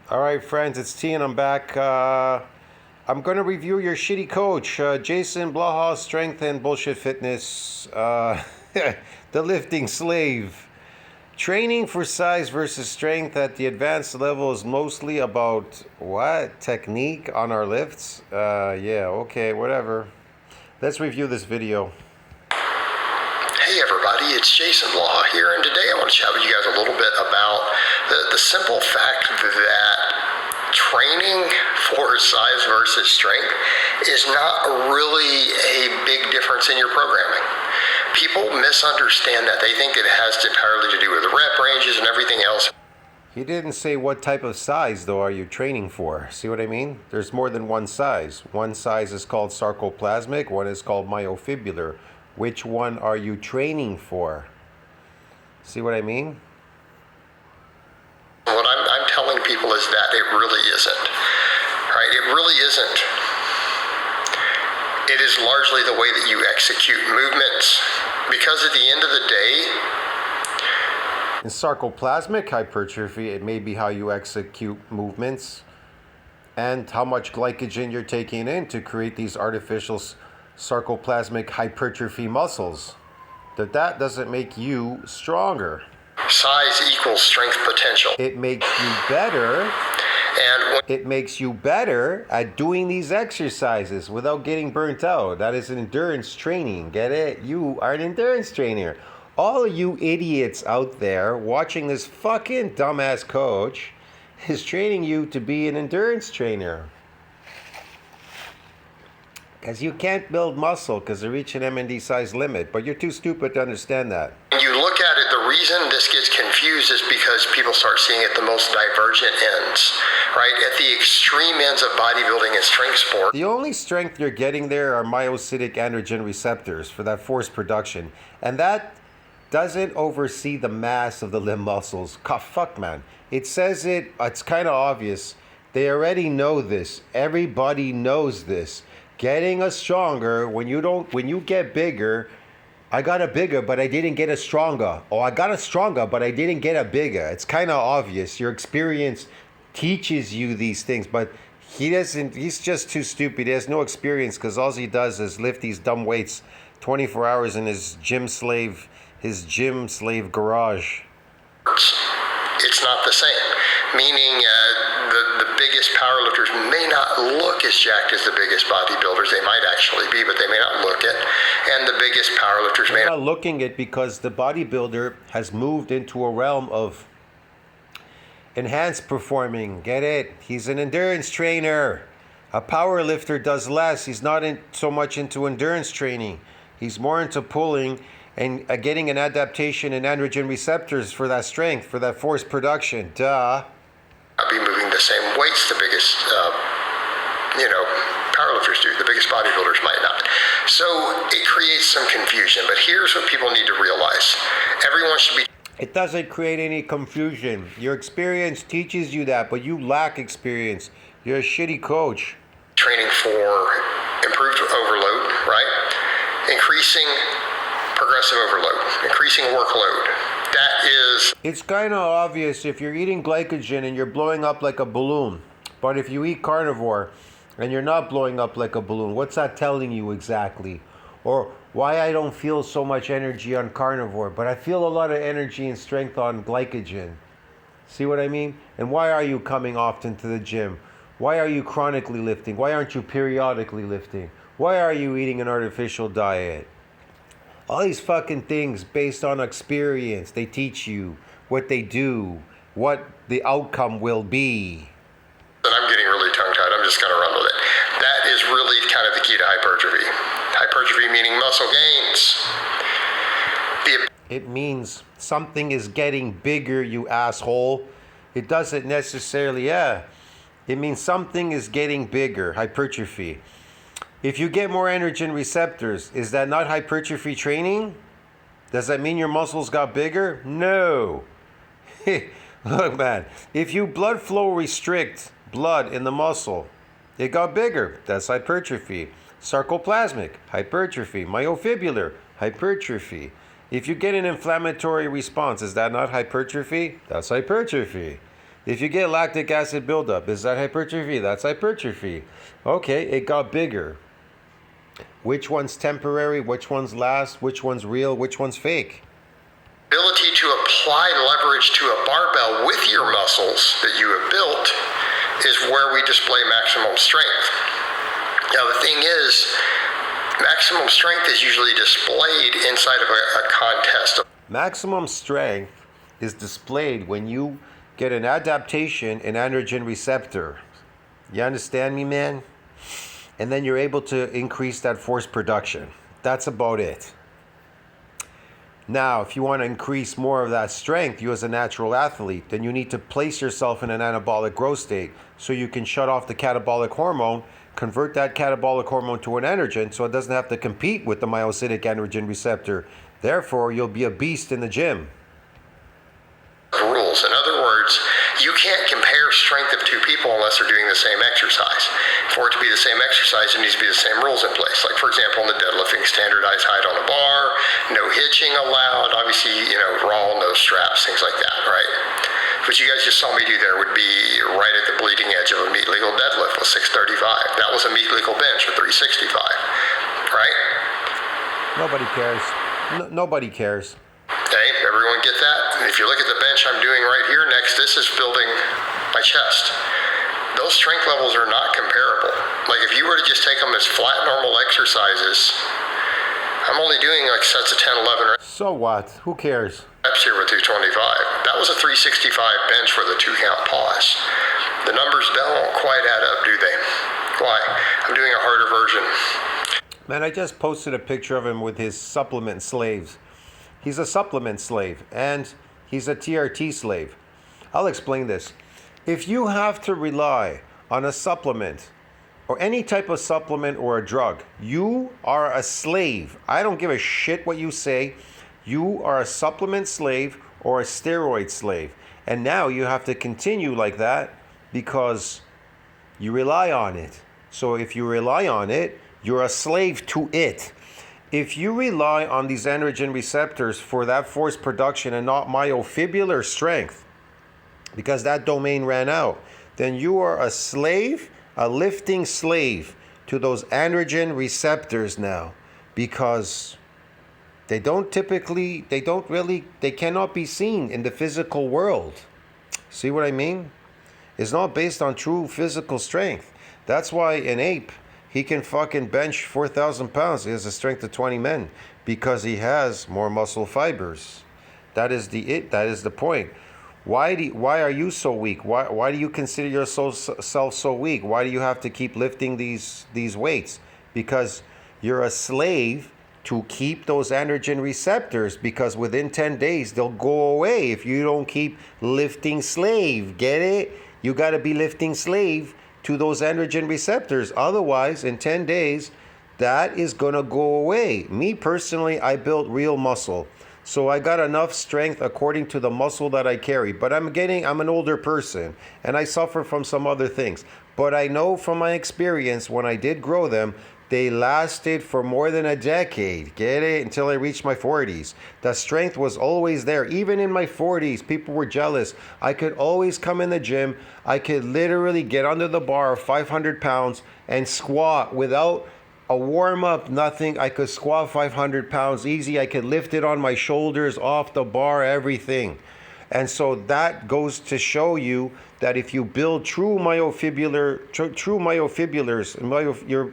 All right, friends, it's T and I'm back. I'm going to review your shitty coach, Jason Blaha, Strength and Bullshit Fitness, the lifting slave. Training for size versus strength at the advanced level is mostly about what? Technique on our lifts? Yeah, okay, whatever. Let's review this video. Hey everybody, it's Jason Blaha here, and today I want to chat with you guys a little bit about the simple fact that training for size versus strength is not really a big difference in your programming. People misunderstand that. They think it has entirely to do with the rep ranges and everything else. He didn't say what type of size, though, are you training for. See what I mean? There's more than one size. One size is called sarcoplasmic, one is called myofibrillar. Which one are you training for? See what I mean? What I'm telling people is that it really isn't. Right? It really isn't. It is largely the way that you execute movements, because at the end of the day, in sarcoplasmic hypertrophy, it may be how you execute movements and how much glycogen you're taking in to create these artificial sarcoplasmic hypertrophy muscles. That doesn't make you stronger. Size equals strength potential. It makes you better. It makes you better at doing these exercises without getting burnt out. That is endurance training. Get it? You are an endurance trainer. All of you idiots out there watching this fucking dumbass coach is training you to be an endurance trainer. Because you can't build muscle because you reach an MND size limit, but you're too stupid to understand that. When you look at it, the reason this gets confused is because people start seeing it the most divergent ends, right? At the extreme ends of bodybuilding and strength sport. The only strength you're getting there are myocytic androgen receptors for that force production, and that doesn't oversee the mass of the limb muscles. Fuck, man. It says it's kind of obvious. They already know this. Everybody knows this. Getting us stronger, when you get bigger, I got a bigger, but I didn't get a stronger. Or I got a stronger, but I didn't get a bigger. It's kind of obvious. Your experience teaches you these things, but he's just too stupid. He has no experience because all he does is lift these dumb weights 24 hours in his gym slave garage. It's not the same. Meaning the biggest powerlifters may not look as jacked as the biggest bodybuilders. They might actually be, but they may not look it. And the biggest powerlifters may not looking it because the bodybuilder has moved into a realm of enhanced performing. Get it? He's an endurance trainer. A power lifter does less. He's not so much into endurance training. He's more into pulling and getting an adaptation in androgen receptors for that strength, for that force production. Duh. I'll be moving the same weights the biggest, powerlifters do. The biggest bodybuilders might not. So it creates some confusion. But here's what people need to realize. Everyone should be... It doesn't create any confusion. Your experience teaches you that, but you lack experience. You're a shitty coach. Training for improved overload, right? Increasing progressive overload, increasing workload. That is... It's kind of obvious if you're eating glycogen and you're blowing up like a balloon. But if you eat carnivore and you're not blowing up like a balloon, what's that telling you exactly? Or why I don't feel so much energy on carnivore, but I feel a lot of energy and strength on glycogen. See what I mean? And why are you coming often to the gym? Why are you chronically lifting? Why aren't you periodically lifting? Why are you eating an artificial diet? All these fucking things based on experience. They teach you what they do, what the outcome will be. And I'm getting really tongue-tied. I'm just going to run with it. That is really kind of the key to hypertrophy. Hypertrophy meaning muscle gains. It means something is getting bigger, you asshole. It doesn't necessarily, It means something is getting bigger, hypertrophy. If you get more androgen receptors, is that not hypertrophy training? Does that mean your muscles got bigger? No. Look, man, if you blood flow restrict blood in the muscle, it got bigger. That's hypertrophy. Sarcoplasmic, hypertrophy. Myofibrillar, hypertrophy. If you get an inflammatory response, is that not hypertrophy? That's hypertrophy. If you get lactic acid buildup, is that hypertrophy? That's hypertrophy. Okay, it got bigger. Which one's temporary? Which one's last? Which one's real? Which one's fake? Ability to apply leverage to a barbell with your muscles that you have built is where we display maximum strength. Now the thing is, maximum strength is usually displayed inside of a contest. Maximum strength is displayed when you get an adaptation in androgen receptor. You understand me, man? And then you're able to increase that force production. That's about it. Now, if you want to increase more of that strength, you as a natural athlete, then you need to place yourself in an anabolic growth state so you can shut off the catabolic hormone, convert that catabolic hormone to an androgen so it doesn't have to compete with the myocytic androgen receptor. Therefore, you'll be a beast in the gym. Rules. In other words, you can't compare strength of two people unless they're doing the same exercise. For it to be the same exercise, there needs to be the same rules in place. Like, for example, in the deadlifting, standardized height on the bar, no hitching allowed, obviously, raw, no straps, things like that, right? What you guys just saw me do there would be right at the bleeding edge of a meat legal deadlift with 635. That was a meat legal bench with 365, right? Nobody cares. Nobody cares. Okay, everyone get that? And if you look at the bench I'm doing right here next, this is building my chest. Those strength levels are not comparable. Like if you were to just take them as flat normal exercises, I'm only doing like sets of 10, 11 So what? Who cares? reps here with 225. That was a 365 bench with a 2-count pause. The numbers don't quite add up, do they? Why? I'm doing a harder version. Man, I just posted a picture of him with his supplement slaves. He's a supplement slave, and he's a TRT slave. I'll explain this. If you have to rely on a supplement, or any type of supplement or a drug, you are a slave. I don't give a shit what you say. You are a supplement slave or a steroid slave. And now you have to continue like that because you rely on it. So if you rely on it, you're a slave to it. If you rely on these androgen receptors for that force production and not myofibrillar strength, because that domain ran out, then you are a slave, a lifting slave to those androgen receptors now, because they cannot be seen in the physical world. See what I mean? It's not based on true physical strength. That's why an ape, he can fucking bench 4,000 pounds. He has a strength of 20 men because he has more muscle fibers. That is the point. Why are you so weak? Why do you consider yourself so weak? Why do you have to keep lifting these weights? Because you're a slave to keep those androgen receptors, because within 10 days they'll go away if you don't keep lifting slave. Get it? You got to be lifting slave to those androgen receptors. Otherwise, in 10 days, that is going to go away. Me personally, I built real muscle. So I got enough strength according to the muscle that I carry. But I'm an older person and I suffer from some other things. But I know from my experience, when I did grow them, they lasted for more than a decade. Get it? Until I reached my 40s. The strength was always there. Even in my 40s, people were jealous. I could always come in the gym. I could literally get under the bar of 500 pounds and squat without a warm-up, nothing. I could squat 500 pounds easy. I could lift it on my shoulders, off the bar, everything. And so that goes to show you that if you build true myofibrillars,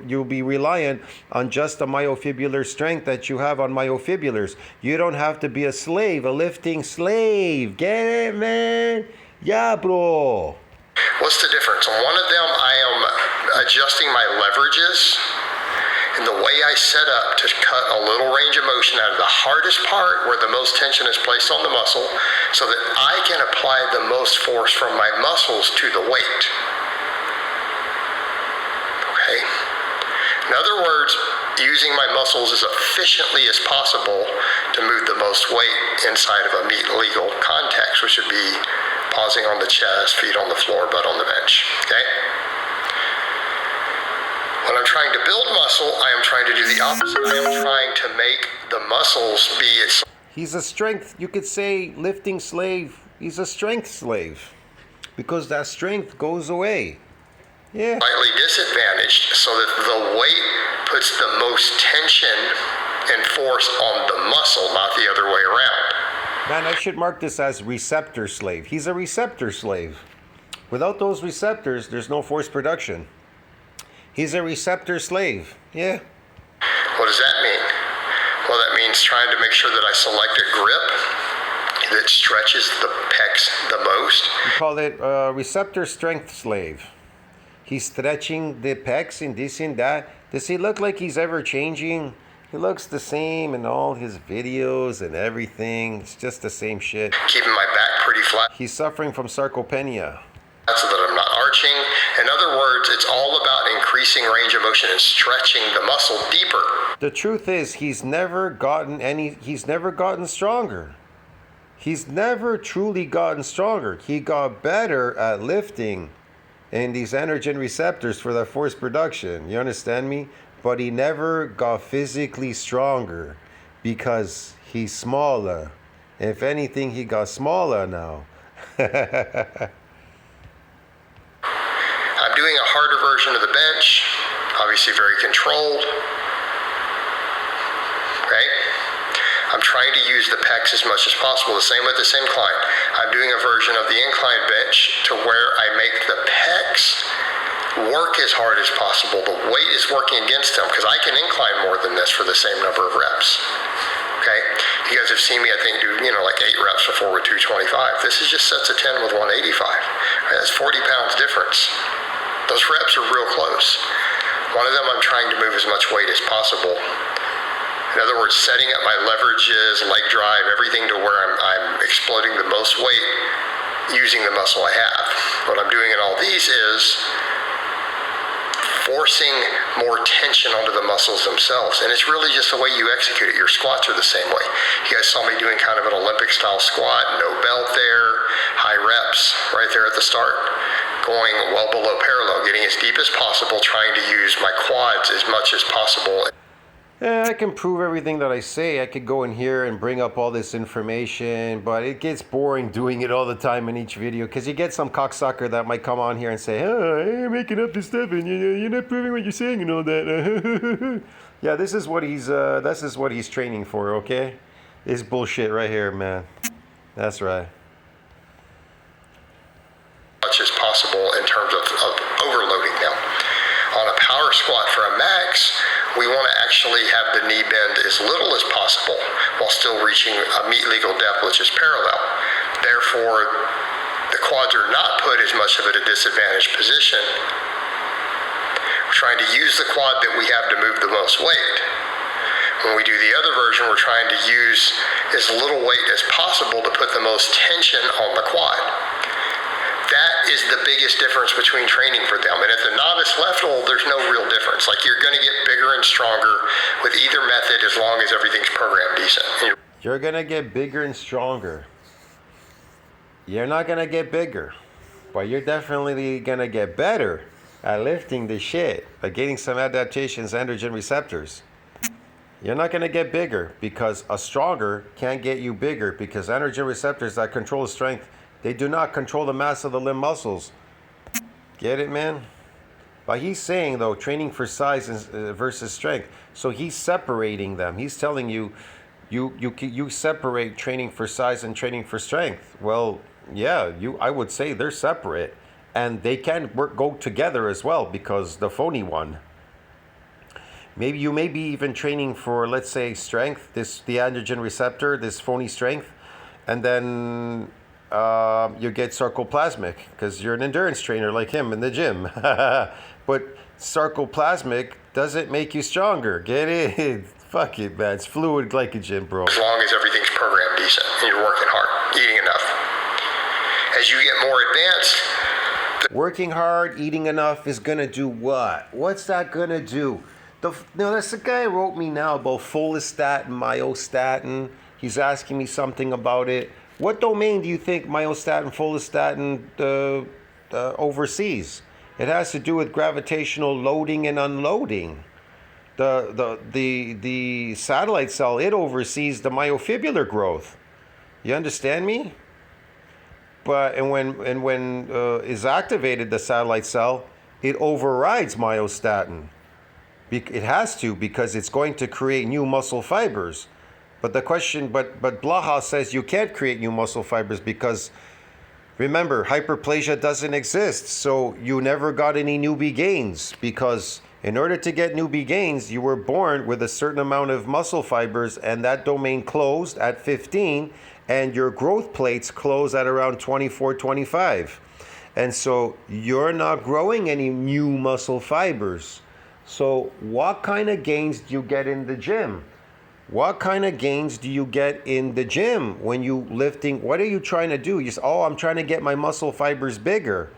you'll be reliant on just the myofibrillar strength that you have on myofibrillars. You don't have to be a slave, a lifting slave. Get it, man? Yeah, bro. What's the difference? On one of them, I am adjusting my leverages and the way I set up to cut a little range of motion out of the hardest part where the most tension is placed on the muscle so that I can apply the most force from my muscles to the weight. Okay? In other words, using my muscles as efficiently as possible to move the most weight inside of a meat legal context, which would be pausing on the chest, feet on the floor, butt on the bench. Okay? When I'm trying to build muscle, I am trying to do the opposite. I am trying to make the muscles be as... He's a strength, you could say, lifting slave. He's a strength slave. because that strength goes away. Yeah. Slightly disadvantaged so that the weight puts the most tension and force on the muscle, not the other way around. Man, I should mark this as receptor slave. He's a receptor slave. Without those receptors, there's no force production. He's a receptor slave. Yeah. What does that mean? Well, that means trying to make sure that I select a grip that stretches the pecs the most. We call it receptor strength slave. He's stretching the pecs and this and that. Does he look like he's ever changing? He looks the same in all his videos and everything. It's just the same shit. Keeping my back pretty flat. He's suffering from sarcopenia. So that I'm not arching. In other words, it's all about increasing range of motion and stretching the muscle deeper. The truth is, he's never gotten stronger. He's never truly gotten stronger. He got better at lifting and these androgen receptors for that force production. You understand me? But he never got physically stronger because he's smaller. If anything, he got smaller now. I'm doing a harder version of the bench, obviously very controlled. Okay? I'm trying to use the pecs as much as possible, the same with this incline. I'm doing a version of the incline bench to where I make the pecs work as hard as possible. The weight is working against them because I can incline more than this for the same number of reps. Okay? You guys have seen me, I think, do, like 8 reps before with 225. This is just sets of 10 with 185. Right? That's 40 pounds difference. Those reps are real close. One of them, I'm trying to move as much weight as possible. In other words, setting up my leverages, leg drive, everything to where I'm exploding the most weight using the muscle I have. What I'm doing in all these is forcing more tension onto the muscles themselves. And it's really just the way you execute it. Your squats are the same way. You guys saw me doing kind of an Olympic style squat, no belt there, high reps right there at the start, going well below parallel, getting as deep as possible, trying to use my quads as much as possible. Yeah, I can prove everything that I say. I could go in here and bring up all this information, but it gets boring doing it all the time in each video because you get some cocksucker that might come on here and say, "Oh, you're making up this stuff and you're not proving what you're saying and all that." Yeah, this is what he's training for. Okay, this bullshit right here, man. That's right. Much as possible in terms of overloading them. On a power squat for a max, we want to actually have the knee bend as little as possible while still reaching a meet legal depth which is parallel. Therefore, the quads are not put as much of at a disadvantaged position. We're trying to use the quad that we have to move the most weight. When we do the other version, we're trying to use as little weight as possible to put the most tension on the quad. That is the biggest difference between training for them. And at the novice level, there's no real difference. Like, you're going to get bigger and stronger with either method as long as everything's programmed decent. You're going to get bigger and stronger. You're not going to get bigger, but you're definitely going to get better at lifting the shit, by getting some adaptations, androgen receptors. You're not going to get bigger because a stronger can't get you bigger, because androgen receptors that control strength, they do not control the mass of the limb muscles. Get it, man? But he's saying, though, training for size versus strength. So he's separating them. He's telling you, you separate training for size and training for strength. Well, yeah, I would say they're separate. And they can go together as well, because the phony one. Maybe you may be even training for, let's say, strength, the androgen receptor, this phony strength, and then you get sarcoplasmic because you're an endurance trainer like him in the gym. But sarcoplasmic doesn't make you stronger. Get it? Fuck it, man. It's fluid glycogen, bro. As long as everything's programmed decent and you're working hard, eating enough. As you get more advanced, working hard, eating enough is gonna do what? What's that gonna do? That's the guy who wrote me now about follistatin, myostatin. He's asking me something about it. What domain do you think myostatin, follistatin oversees? It has to do with gravitational loading and unloading. The satellite cell, it oversees the myofibrillar growth. You understand me? But and when is activated the satellite cell, it overrides myostatin. It has to because it's going to create new muscle fibers. But the question, but Blaha says you can't create new muscle fibers because remember, hyperplasia doesn't exist. So you never got any newbie gains because in order to get newbie gains, you were born with a certain amount of muscle fibers and that domain closed at 15 and your growth plates close at around 24, 25. And so you're not growing any new muscle fibers. So what kind of gains do you get in the gym? What kind of gains do you get in the gym when you lifting? What are you trying to do? You say, oh, I'm trying to get my muscle fibers bigger.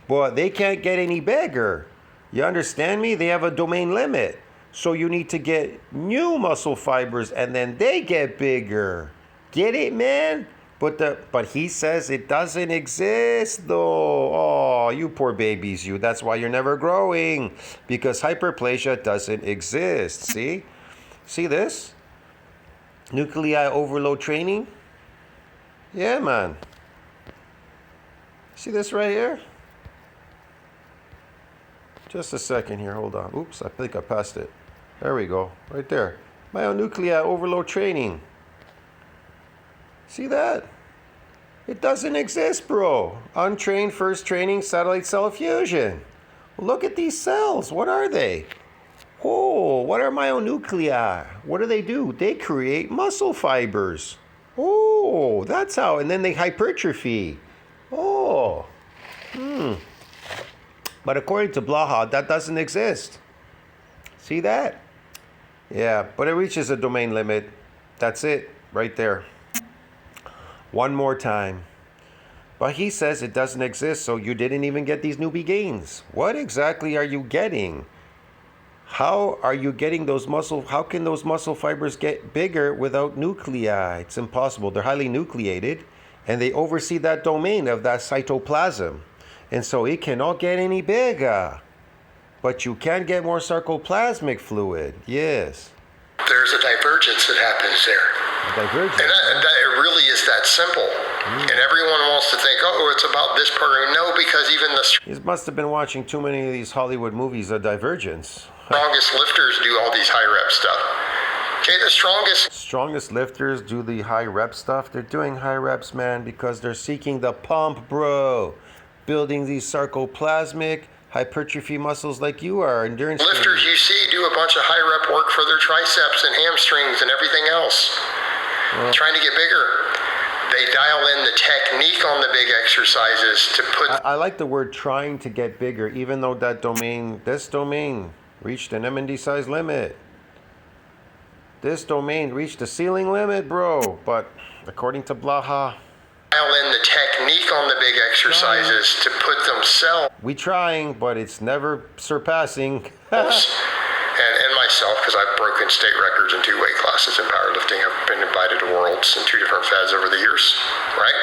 But they can't get any bigger. You understand me? They have a domain limit. So you need to get new muscle fibers and then they get bigger. Get it, man? But he says it doesn't exist though. Oh, you poor babies, you. That's why you're never growing. Because hyperplasia doesn't exist. See? See this? Nuclei overload training? Yeah, man. See this right here? Just a second here, hold on. Oops, I think I passed it. There we go, right there. Myonuclei overload training. See that? It doesn't exist, bro. Untrained first training satellite cell fusion. Look at these cells, what are they? Oh, what are myonuclei? What do? They create muscle fibers. Oh, that's how, and then they hypertrophy. Oh, But according to Blaha, that doesn't exist. See that? Yeah, but it reaches a domain limit. That's it, right there. One more time. But he says it doesn't exist, so you didn't even get these newbie gains. What exactly are you getting? How are you getting those how can those muscle fibers get bigger without nuclei? It's impossible. They're highly nucleated, and they oversee that domain of that cytoplasm. And so it cannot get any bigger. But you can get more sarcoplasmic fluid. Yes. There's a divergence that happens there. A divergence. And it really is that simple. And everyone wants to think, oh, it's about this program. No, because even the He must have been watching too many of these Hollywood movies of divergence. strongest lifters do all these high rep stuff. Okay, the Strongest lifters do the high rep stuff. They're doing high reps, man, because they're seeking the pump, bro. Building these sarcoplasmic hypertrophy muscles like you are. Endurance lifters you see do a bunch of high rep work for their triceps and hamstrings and everything else. Trying to get bigger. They dial in the technique on the big exercises to put... I like the word trying to get bigger, even though this domain reached an MND size limit. This domain reached the ceiling limit, bro. But according to Blaha, dial in the technique on the big exercises to put themselves... We trying, but it's never surpassing. and myself, because I've broken state records in 2 weight classes in powerlifting. I've been invited to worlds in 2 different feds over the years, right?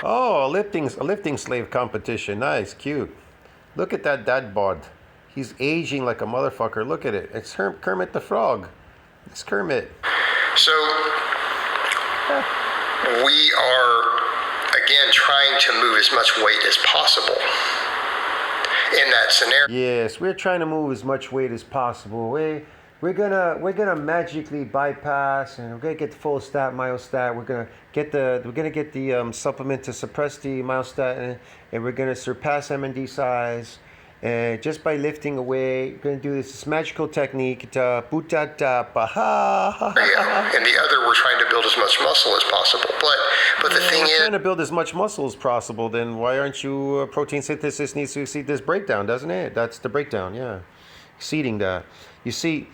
Oh, a lifting slave competition. Nice, cute. Look at that dad bod. He's aging like a motherfucker. Look at it. It's Kermit the Frog. It's Kermit. So we are, again, trying to move as much weight as possible in that scenario. Yes, we're trying to move as much weight as possible. We're gonna magically bypass, and we're gonna get the full stat myostat. We're gonna get the supplement to suppress the myostat, and we're gonna surpass MND size. And just by lifting away, we're going to do this magical technique. And the other, we're trying to build as much muscle as possible. But the thing is, trying to build as much muscle as possible. Then why aren't you? Protein synthesis needs to exceed this breakdown, doesn't it? That's the breakdown. Yeah, exceeding that. You see,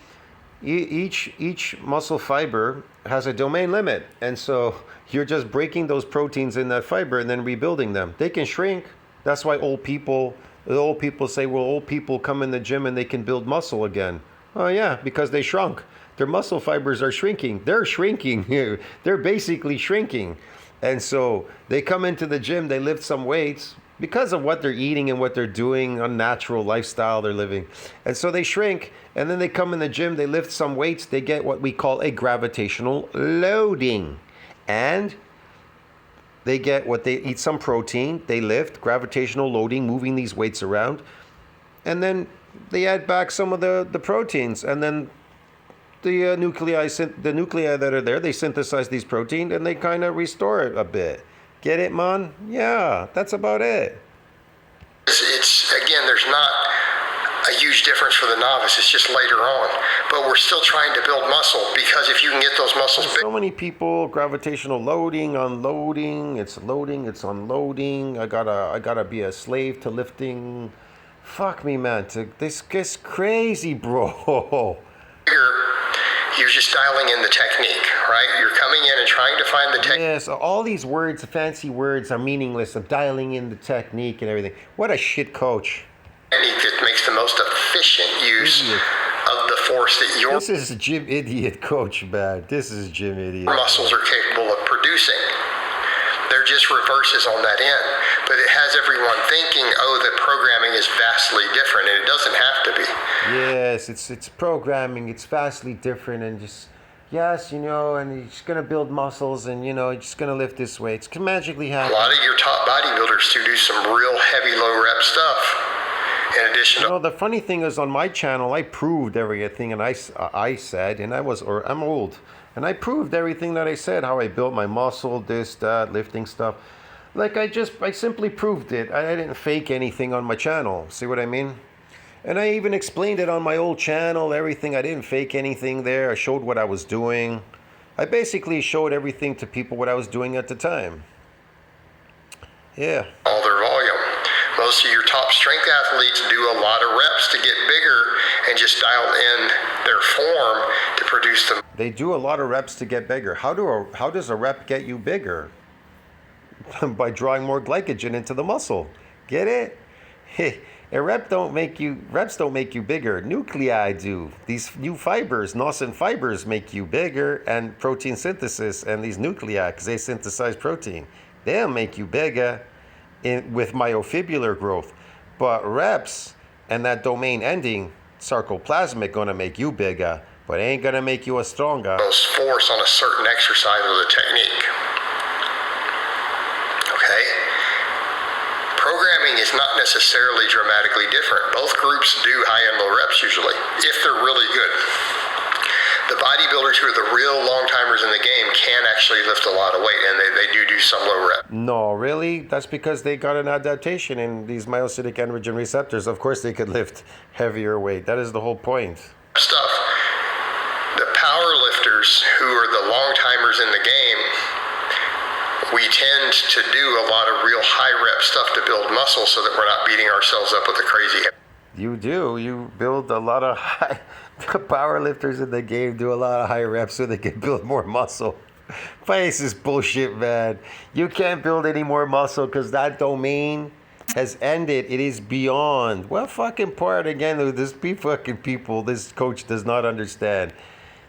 each muscle fiber has a domain limit, and so you're just breaking those proteins in that fiber and then rebuilding them. They can shrink. That's why the old people say, well, old people come in the gym and they can build muscle again. Oh yeah, because they shrunk. Their muscle fibers are shrinking. They're shrinking. They're basically shrinking. And so they come into the gym, they lift some weights because of what they're eating and what they're doing, unnatural lifestyle they're living. And so they shrink, and then they come in the gym, they lift some weights, they get what we call a gravitational loading. And They get what they eat, some protein, they lift, gravitational loading, moving these weights around, and then they add back some of the proteins, and then the nuclei that are there, they synthesize these proteins, and they kind of restore it a bit. Get it, man? Yeah, that's about it. It's again, there's not a huge difference for the novice. It's just later on, but we're still trying to build muscle, because if you can get those muscles big. So many people, gravitational loading, unloading, it's unloading. I gotta be a slave to lifting. Fuck me, man. This gets crazy, bro. You're just dialing in the technique, right? You're coming in and trying to find the technique. Yes, all these words, fancy words, are meaningless. Of dialing in the technique and everything. What a shit coach. Technique that makes the most efficient use of the force that your This is Jim Idiot coach, man. This is Jim Idiot. muscles are capable of producing. They're just reverses on that end. But it has everyone thinking, oh, the programming is vastly different, and it doesn't have to be. Yes, it's programming. It's vastly different, and just yes, and you're just gonna build muscles, and you're just gonna lift this weight. It's can magically happen. A lot of your top bodybuilders do some real heavy, low rep stuff. In addition to the funny thing is, on my channel, I proved everything, and I said, and I'm old, and I proved everything that I said, how I built my muscle, this, that, lifting stuff. Like I simply proved it. I didn't fake anything on my channel. See what I mean? And I even explained it on my old channel, everything. I didn't fake anything there. I showed what I was doing. I basically showed everything to people what I was doing at the time. Yeah. all their volume. Most of your top strength athletes do a lot of reps to get bigger and just dial in their form to produce them. They do a lot of reps to get bigger. How does a rep get you bigger? By drawing more glycogen into the muscle. Get it? Reps don't make you bigger. Nuclei do. These new fibers, nosin fibers, make you bigger, and protein synthesis, and these nuclei, because they synthesize protein, they'll make you bigger with myofibrillar growth. But reps and that domain ending sarcoplasmic gonna make you bigger, but ain't gonna make you a stronger. Most force on a certain exercise or the technique. Okay? Programming is not necessarily dramatically different. Both groups do high and low reps usually, if they're really good. The bodybuilders who are the real long timers in the game can actually lift a lot of weight, and they do some low reps. No, really? That's because they got an adaptation in these myocytic androgen receptors. Of course they could lift heavier weight. That is the whole point. Stuff. The power lifters who are the long timers in the game, we tend to do a lot of real high rep stuff to build muscle so that we're not beating ourselves up with a crazy. You do. You build a lot of high. The power lifters in the game do a lot of high reps so they can build more muscle. This is bullshit, man. You can't build any more muscle because that domain has ended. It is beyond. What fucking part again? This people. This coach does not understand.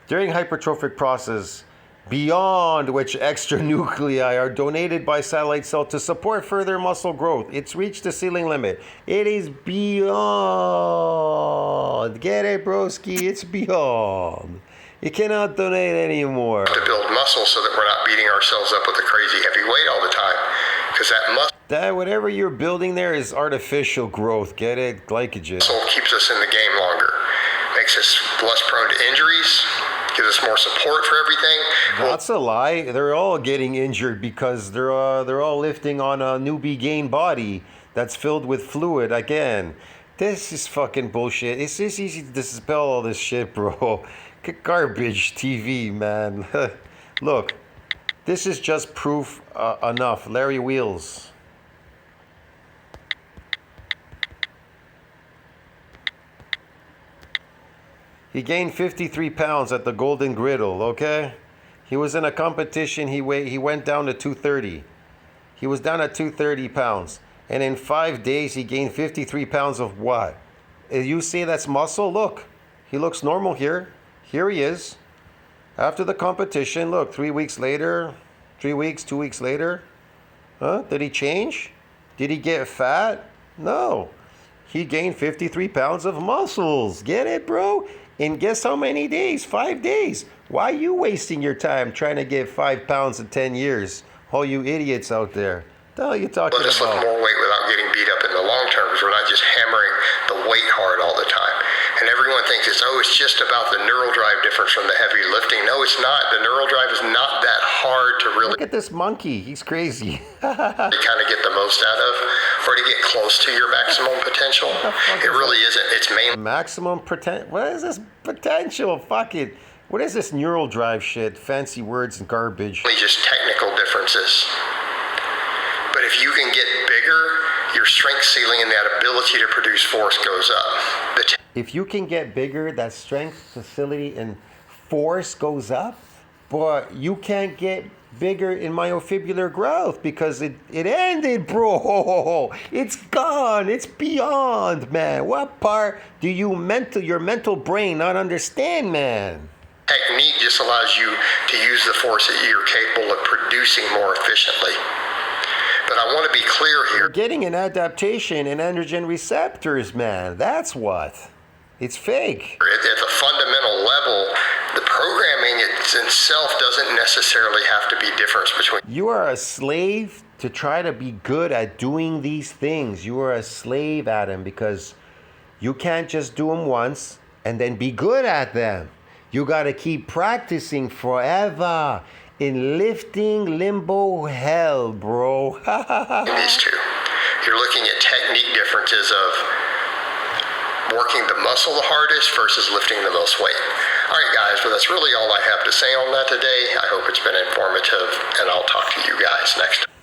During hypertrophic process, beyond which extra nuclei are donated by satellite cell to support further muscle growth. It's reached the ceiling limit. It is beyond. Get it, broski? It's beyond. You cannot donate anymore. To build muscle so that we're not beating ourselves up with a crazy heavy weight all the time. Because that whatever you're building there is artificial growth. Get it? Glycogen. Muscle keeps us in the game longer. Makes us less prone to injuries. Gives us more support for everything. That's a lie. They're all getting injured because they're all lifting on a newbie gain body that's filled with fluid again. This is fucking bullshit. It's just easy to dispel all this shit, bro. Garbage TV, man. Look, this is just proof enough. Larry Wheels. He gained 53 pounds at the Golden Griddle, okay? He was in a competition, he went down to 230. He was down at 230 pounds. And in 5 days, he gained 53 pounds of what? You say that's muscle? Look, he looks normal here. Here he is. After the competition, look, 3 weeks later, 2 weeks later. Huh? Did he change? Did he get fat? No. He gained 53 pounds of muscles. Get it, bro? In guess how many days? 5 days. Why are you wasting your time trying to get 5 pounds in 10 years? All you idiots out there. The hell are you talking Let us lift about? more weight without getting beat up in the long term, because we're not just hammering the weight hard all the time. And everyone thinks it's just about the neural drive difference from the heavy lifting. No, it's not. The neural drive is not that hard to really Look at this monkey. He's crazy. kind of get the most out of, or to get close to your maximum potential. It really isn't. It's mainly Maximum potential. What is this potential? Fuck it. What is this neural drive shit? Fancy words and garbage. just technical differences. But if you can get bigger, your strength ceiling and that ability to produce force goes up. If you can get bigger, that strength, facility, and force goes up, but you can't get bigger in myofibrillar growth because it ended, bro. It's gone. It's beyond, man. What part do your mental brain not understand, man? Technique just allows you to use the force that you're capable of producing more efficiently. But I want to be clear here. You're getting an adaptation in androgen receptors, man. That's what. It's fake. At the fundamental level, the programming itself doesn't necessarily have to be different between. You are a slave to try to be good at doing these things. You are a slave at them because you can't just do them once and then be good at them. You got to keep practicing forever in lifting limbo hell, bro. These two. You're looking at technique differences of working the muscle the hardest versus lifting the most weight. All right, guys, well, that's really all I have to say on that today. I hope it's been informative, and I'll talk to you guys next time.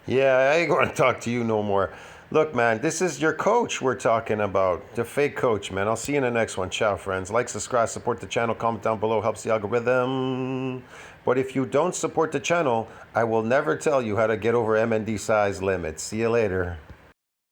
Yeah, I ain't going to talk to you no more. Look, man, this is your coach we're talking about. The fake coach, man. I'll see you in the next one. Ciao, friends. Like, subscribe, support the channel. Comment down below. Helps the algorithm. But if you don't support the channel, I will never tell you how to get over MND size limits. See you later.